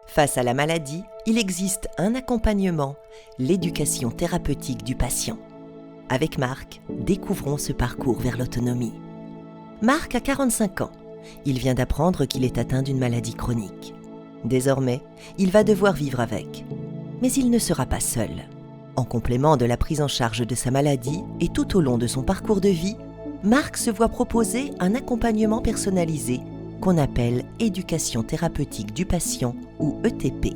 Face à la maladie, il existe un accompagnement, l'éducation thérapeutique du patient. Avec Marc, découvrons ce parcours vers l'autonomie. Marc a 45 ans. Il vient d'apprendre qu'il est atteint d'une maladie chronique. Désormais, il va devoir vivre avec. Mais il ne sera pas seul. En complément de la prise en charge de sa maladie et tout au long de son parcours de vie, Marc se voit proposer un accompagnement personnalisé qu'on appelle éducation thérapeutique du patient ou ETP.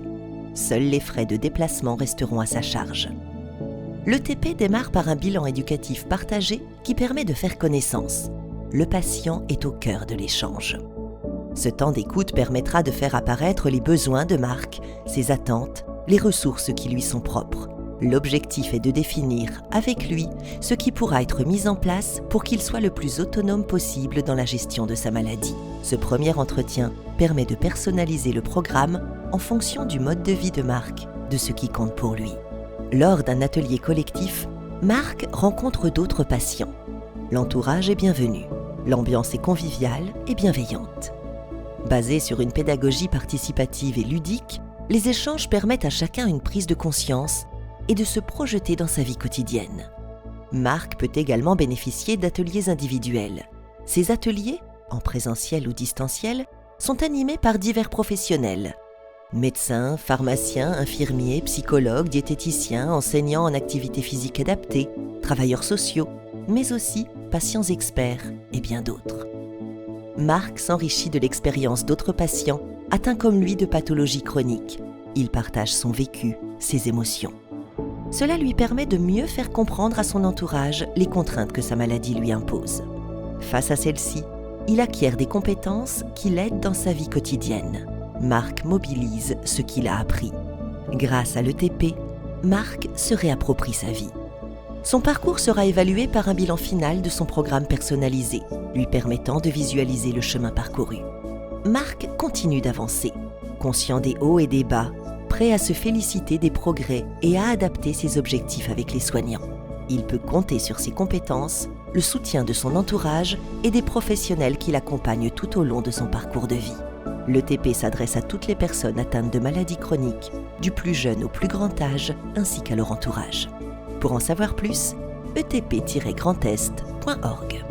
Seuls les frais de déplacement resteront à sa charge. L'ETP démarre par un bilan éducatif partagé qui permet de faire connaissance. Le patient est au cœur de l'échange. Ce temps d'écoute permettra de faire apparaître les besoins de Marc, ses attentes, les ressources qui lui sont propres. L'objectif est de définir, avec lui, ce qui pourra être mis en place pour qu'il soit le plus autonome possible dans la gestion de sa maladie. Ce premier entretien permet de personnaliser le programme en fonction du mode de vie de Marc, de ce qui compte pour lui. Lors d'un atelier collectif, Marc rencontre d'autres patients. L'entourage est bienvenu, l'ambiance est conviviale et bienveillante. Basés sur une pédagogie participative et ludique, les échanges permettent à chacun une prise de conscience et de se projeter dans sa vie quotidienne. Marc peut également bénéficier d'ateliers individuels. Ces ateliers, en présentiel ou distanciel, sont animés par divers professionnels. Médecins, pharmaciens, infirmiers, psychologues, diététiciens, enseignants en activité physique adaptée, travailleurs sociaux, mais aussi patients experts et bien d'autres. Marc s'enrichit de l'expérience d'autres patients atteints comme lui de pathologies chroniques. Il partage son vécu, ses émotions. Cela lui permet de mieux faire comprendre à son entourage les contraintes que sa maladie lui impose. Face à celles-ci, il acquiert des compétences qui l'aident dans sa vie quotidienne. Marc mobilise ce qu'il a appris. Grâce à l'ETP, Marc se réapproprie sa vie. Son parcours sera évalué par un bilan final de son programme personnalisé, lui permettant de visualiser le chemin parcouru. Marc continue d'avancer, conscient des hauts et des bas, prêt à se féliciter des progrès et à adapter ses objectifs avec les soignants. Il peut compter sur ses compétences, le soutien de son entourage et des professionnels qui l'accompagnent tout au long de son parcours de vie. L'ETP s'adresse à toutes les personnes atteintes de maladies chroniques, du plus jeune au plus grand âge, ainsi qu'à leur entourage. Pour en savoir plus, etp-grandest.org.